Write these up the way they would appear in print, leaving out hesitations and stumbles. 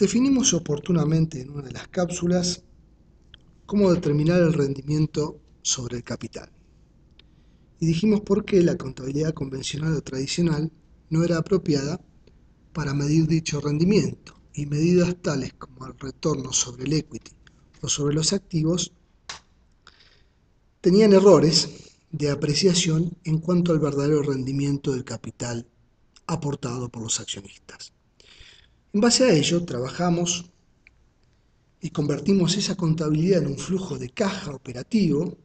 Definimos oportunamente en una de las cápsulas cómo determinar el rendimiento sobre el capital. Y dijimos por qué la contabilidad convencional o tradicional no era apropiada para medir dicho rendimiento, y medidas tales como el retorno sobre el equity o sobre los activos tenían errores de apreciación en cuanto al verdadero rendimiento del capital aportado por los accionistas. En base a ello, trabajamos y convertimos esa contabilidad en un flujo de caja operativo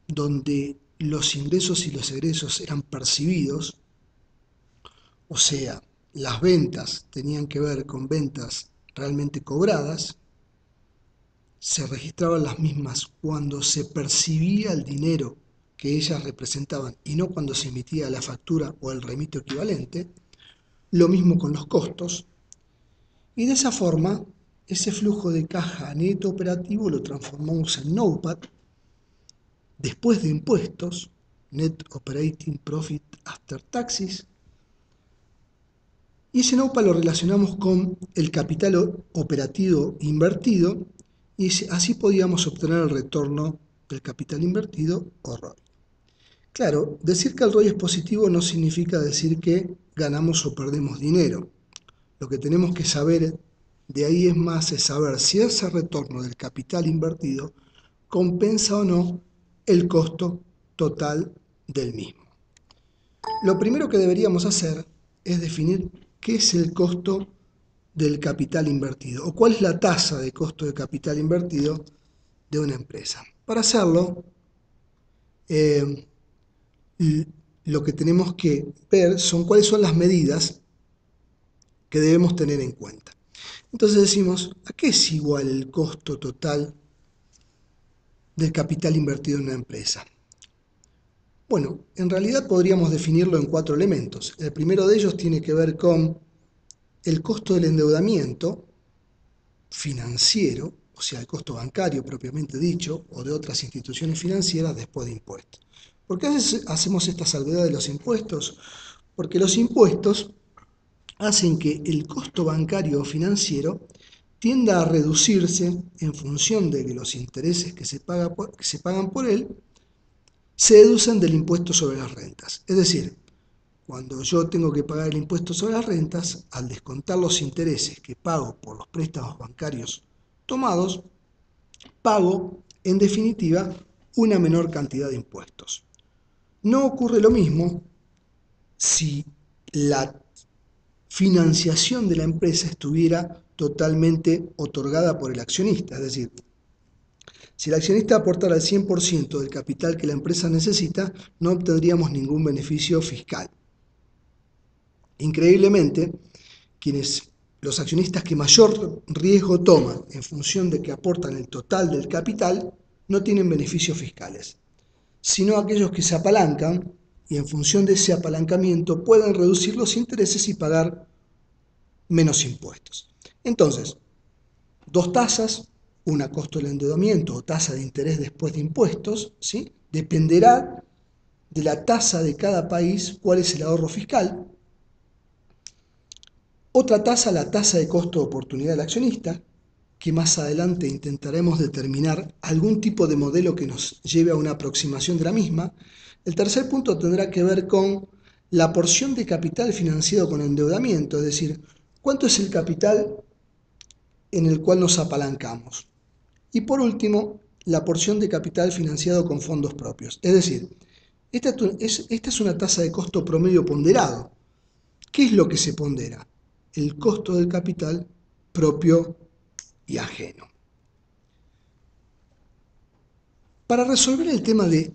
donde los ingresos y los egresos eran percibidos, o sea, las ventas tenían que ver con ventas realmente cobradas, se registraban las mismas cuando se percibía el dinero que ellas representaban y no cuando se emitía la factura o el remito equivalente, lo mismo con los costos, y de esa forma ese flujo de caja neto operativo lo transformamos en NOPAT, después de impuestos, Net Operating Profit After Taxes, y ese NOPAT lo relacionamos con el capital operativo invertido, y así podíamos obtener el retorno del capital invertido o ROI. Claro, decir que el ROI es positivo no significa decir que ganamos o perdemos dinero. Lo que tenemos que saber de ahí es saber si ese retorno del capital invertido compensa o no el costo total del mismo. Lo primero que deberíamos hacer es definir qué es el costo del capital invertido o cuál es la tasa de costo de capital invertido de una empresa. Para hacerlo, lo que tenemos que ver son cuáles son las medidas que debemos tener en cuenta. Entonces decimos, ¿a qué es igual el costo total del capital invertido en una empresa? Bueno, en realidad podríamos definirlo en 4 elementos. El primero de ellos tiene que ver con el costo del endeudamiento financiero, o sea, el costo bancario propiamente dicho, o de otras instituciones financieras después de impuestos. ¿Por qué hacemos esta salvedad de los impuestos? Porque los impuestos hacen que el costo bancario o financiero tienda a reducirse en función de que los intereses que se pagan por él se deducen del impuesto sobre las rentas. Es decir, cuando yo tengo que pagar el impuesto sobre las rentas, al descontar los intereses que pago por los préstamos bancarios tomados, pago, en definitiva, una menor cantidad de impuestos. No ocurre lo mismo si la financiación de la empresa estuviera totalmente otorgada por el accionista, es decir, si el accionista aportara el 100% del capital que la empresa necesita, no obtendríamos ningún beneficio fiscal. Increíblemente, los accionistas que mayor riesgo toman en función de que aportan el total del capital no tienen beneficios fiscales, sino aquellos que se apalancan y en función de ese apalancamiento pueden reducir los intereses y pagar menos impuestos. Entonces, dos tasas, una costo del endeudamiento o tasa de interés después de impuestos, ¿sí? Dependerá de la tasa de cada país cuál es el ahorro fiscal. Otra tasa, la tasa de costo de oportunidad del accionista, que más adelante intentaremos determinar algún tipo de modelo que nos lleve a una aproximación de la misma. El tercer punto tendrá que ver con la porción de capital financiado con endeudamiento, es decir, cuánto es el capital en el cual nos apalancamos. Y por último, la porción de capital financiado con fondos propios. Es decir, esta es una tasa de costo promedio ponderado. ¿Qué es lo que se pondera? El costo del capital propio y ajeno. Para resolver el tema de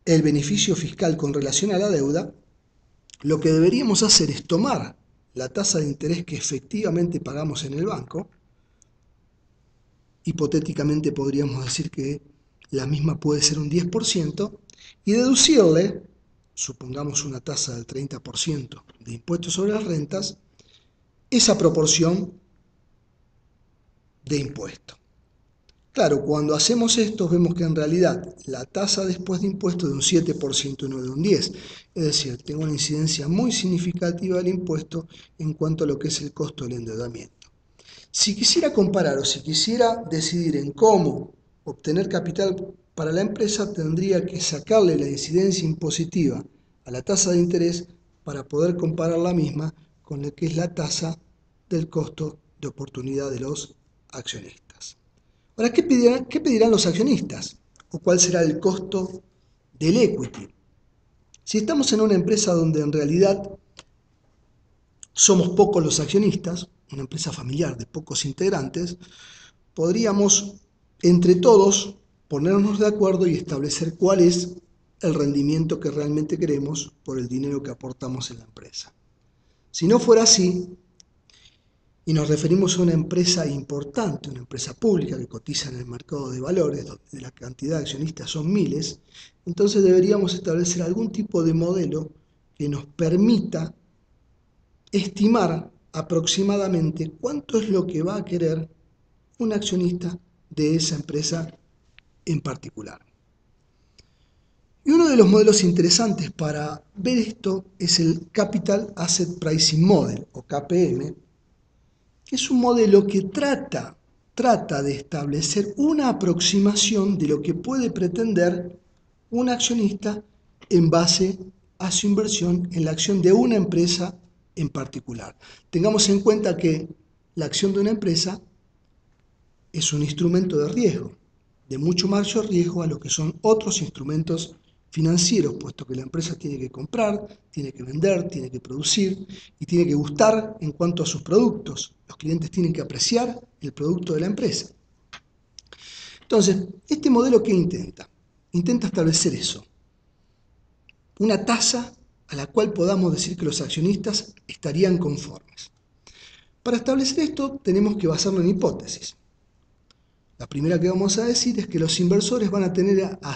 el beneficio fiscal con relación a la deuda, lo que deberíamos hacer es tomar la tasa de interés que efectivamente pagamos en el banco. Hipotéticamente podríamos decir que la misma puede ser un 10% y deducirle, supongamos una tasa del 30% de impuestos sobre las rentas, esa proporción de impuesto. Claro, cuando hacemos esto vemos que en realidad la tasa después de impuestos es de un 7% y no de un 10%. Es decir, tengo una incidencia muy significativa del impuesto en cuanto a lo que es el costo del endeudamiento. Si quisiera comparar o si quisiera decidir en cómo obtener capital para la empresa, tendría que sacarle la incidencia impositiva a la tasa de interés para poder comparar la misma con lo que es la tasa del costo de oportunidad de los accionistas. Ahora, ¿qué pedirán los accionistas? ¿O cuál será el costo del equity? Si estamos en una empresa donde en realidad somos pocos los accionistas, una empresa familiar de pocos integrantes, podríamos entre todos ponernos de acuerdo y establecer cuál es el rendimiento que realmente queremos por el dinero que aportamos en la empresa. Si no fuera así, y nos referimos a una empresa importante, una empresa pública que cotiza en el mercado de valores, donde la cantidad de accionistas son miles, entonces deberíamos establecer algún tipo de modelo que nos permita estimar aproximadamente cuánto es lo que va a querer un accionista de esa empresa en particular. Y uno de los modelos interesantes para ver esto es el Capital Asset Pricing Model, o KPM, que es un modelo que trata de establecer una aproximación de lo que puede pretender un accionista en base a su inversión en la acción de una empresa en particular. Tengamos en cuenta que la acción de una empresa es un instrumento de riesgo, de mucho mayor riesgo a lo que son otros instrumentos financieros, puesto que la empresa tiene que comprar, tiene que vender, tiene que producir y tiene que gustar en cuanto a sus productos. Los clientes tienen que apreciar el producto de la empresa. Entonces, ¿este modelo qué intenta? Intenta establecer eso, una tasa a la cual podamos decir que los accionistas estarían conformes. Para establecer esto tenemos que basarnos en hipótesis. La primera que vamos a decir es que los inversores van a tener a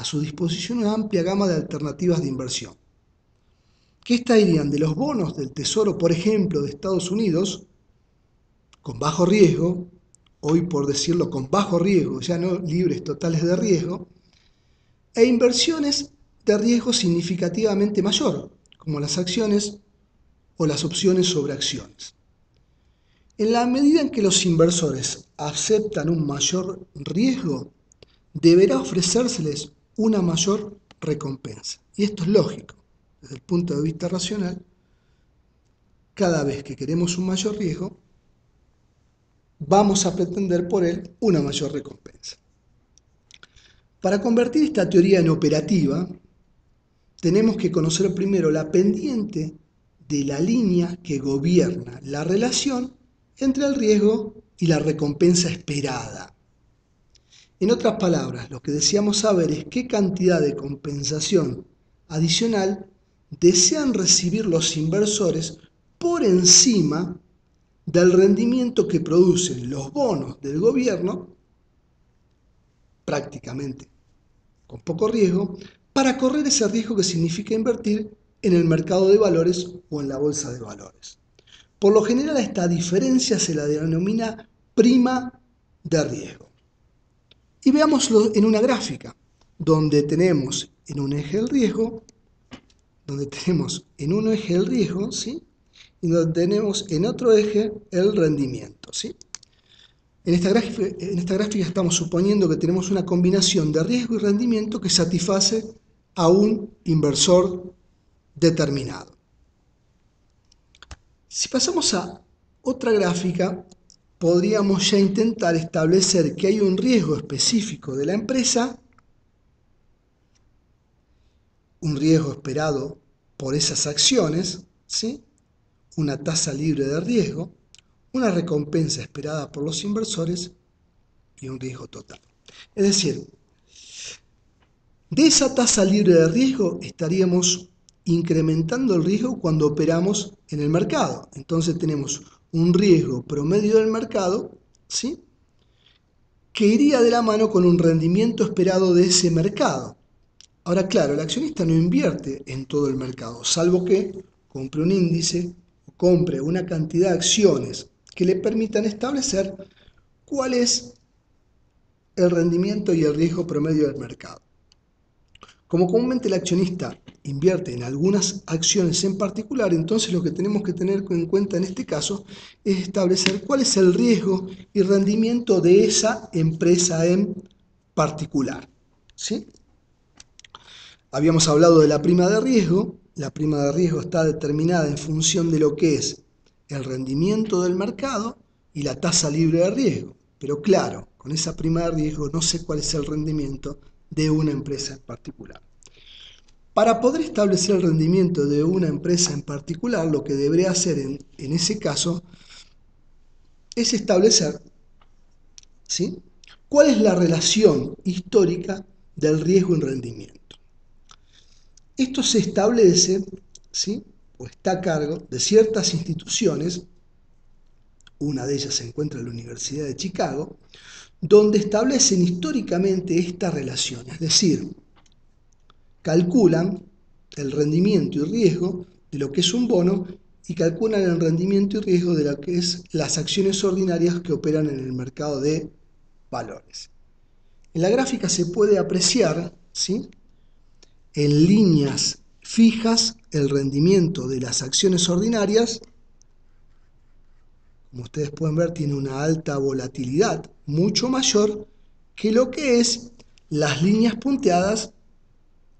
su disposición una amplia gama de alternativas de inversión. ¿Qué estarían de los bonos del Tesoro, por ejemplo, de Estados Unidos, con bajo riesgo, hoy por decirlo con bajo riesgo, ya no libres totales de riesgo, e inversiones de riesgo significativamente mayor, como las acciones o las opciones sobre acciones? En la medida en que los inversores aceptan un mayor riesgo, deberá ofrecérseles una mayor recompensa. Y esto es lógico. Desde el punto de vista racional, cada vez que queremos un mayor riesgo, vamos a pretender por él una mayor recompensa. Para convertir esta teoría en operativa, tenemos que conocer primero la pendiente de la línea que gobierna la relación entre el riesgo y la recompensa esperada. En otras palabras, lo que deseamos saber es qué cantidad de compensación adicional desean recibir los inversores por encima del rendimiento que producen los bonos del gobierno, prácticamente con poco riesgo, para correr ese riesgo que significa invertir en el mercado de valores o en la bolsa de valores. Por lo general, a esta diferencia se la denomina prima de riesgo. Y veámoslo en una gráfica, donde tenemos en un eje el riesgo, ¿sí? Y donde tenemos en otro eje el rendimiento, ¿sí? En esta gráfica estamos suponiendo que tenemos una combinación de riesgo y rendimiento que satisface a un inversor determinado. Si pasamos a otra gráfica, podríamos ya intentar establecer que hay un riesgo específico de la empresa, un riesgo esperado por esas acciones, ¿sí? Una tasa libre de riesgo, una recompensa esperada por los inversores y un riesgo total. Es decir, de esa tasa libre de riesgo estaríamos incrementando el riesgo cuando operamos en el mercado. Entonces tenemos un riesgo promedio del mercado, ¿sí? Que iría de la mano con un rendimiento esperado de ese mercado. Ahora, claro, el accionista no invierte en todo el mercado, salvo que compre un índice o compre una cantidad de acciones que le permitan establecer cuál es el rendimiento y el riesgo promedio del mercado. Como comúnmente el accionista invierte en algunas acciones en particular, entonces lo que tenemos que tener en cuenta en este caso es establecer cuál es el riesgo y rendimiento de esa empresa en particular, ¿sí? Habíamos hablado de la prima de riesgo. La prima de riesgo está determinada en función de lo que es el rendimiento del mercado y la tasa libre de riesgo. Pero claro, con esa prima de riesgo no sé cuál es el rendimiento de una empresa en particular. Para poder establecer el rendimiento de una empresa en particular, lo que debería hacer en ese caso es establecer, ¿sí?, cuál es la relación histórica del riesgo en rendimiento. Esto se establece, ¿sí?, o está a cargo de ciertas instituciones, una de ellas se encuentra en la Universidad de Chicago, donde establecen históricamente esta relación, es decir, calculan el rendimiento y riesgo de lo que es un bono y calculan el rendimiento y riesgo de lo que es las acciones ordinarias que operan en el mercado de valores. En la gráfica se puede apreciar, ¿sí?, en líneas fijas el rendimiento de las acciones ordinarias. Como ustedes pueden ver, tiene una alta volatilidad, mucho mayor que lo que es las líneas punteadas,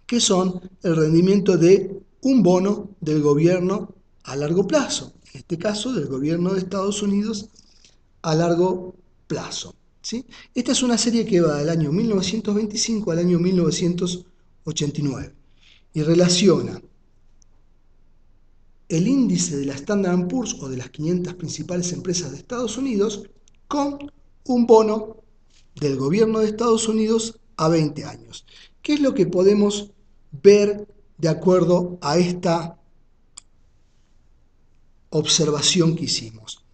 que son el rendimiento de un bono del gobierno a largo plazo, en este caso del gobierno de Estados Unidos a largo plazo, ¿sí? Esta es una serie que va del año 1925 al año 1989 y relaciona el índice de la Standard & Poor's o de las 500 principales empresas de Estados Unidos con un bono del gobierno de Estados Unidos a 20 años. ¿Qué es lo que podemos ver de acuerdo a esta observación que hicimos?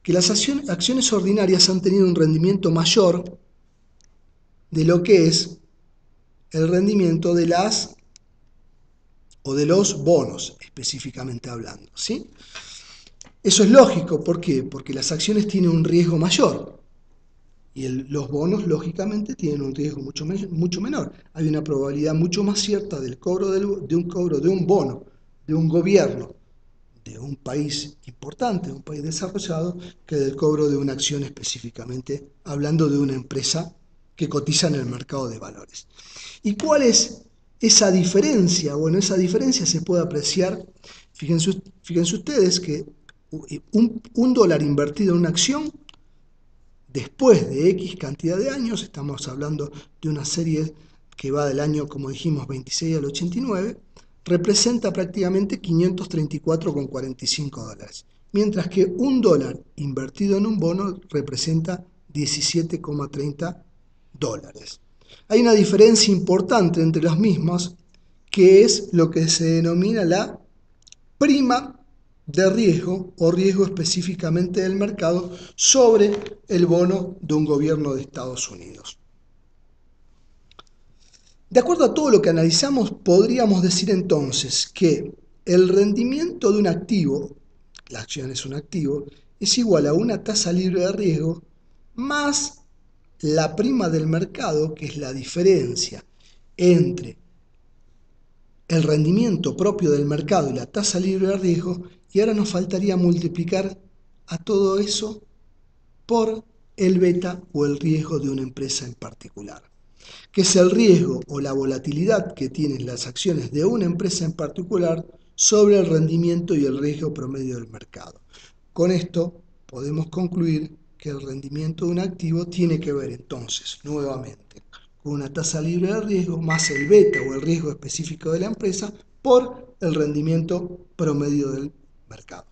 Que las acciones ordinarias han tenido un rendimiento mayor de lo que es el rendimiento de las o de los bonos, específicamente hablando, ¿sí? Eso es lógico, ¿por qué? Porque las acciones tienen un riesgo mayor y los bonos, lógicamente, tienen un riesgo mucho menor. Hay una probabilidad mucho más cierta del cobro de un bono de un gobierno de un país importante, de un país desarrollado, que del cobro de una acción específicamente, hablando de una empresa que cotiza en el mercado de valores. ¿Y cuál es esa diferencia? Bueno, esa diferencia se puede apreciar, fíjense ustedes que un dólar invertido en una acción, después de X cantidad de años, estamos hablando de una serie que va del año, como dijimos, 26 al 89, representa prácticamente 534,45 dólares, mientras que un dólar invertido en un bono representa 17,30 dólares. Hay una diferencia importante entre los mismos, que es lo que se denomina la prima de riesgo o riesgo específicamente del mercado sobre el bono de un gobierno de Estados Unidos. De acuerdo a todo lo que analizamos, podríamos decir entonces que el rendimiento de un activo, la acción es un activo, es igual a una tasa libre de riesgo más la prima del mercado, que es la diferencia entre el rendimiento propio del mercado y la tasa libre de riesgo, y ahora nos faltaría multiplicar a todo eso por el beta o el riesgo de una empresa en particular, que es el riesgo o la volatilidad que tienen las acciones de una empresa en particular sobre el rendimiento y el riesgo promedio del mercado. Con esto podemos concluir que el rendimiento de un activo tiene que ver entonces, nuevamente, con una tasa libre de riesgo más el beta o el riesgo específico de la empresa por el rendimiento promedio del mercado.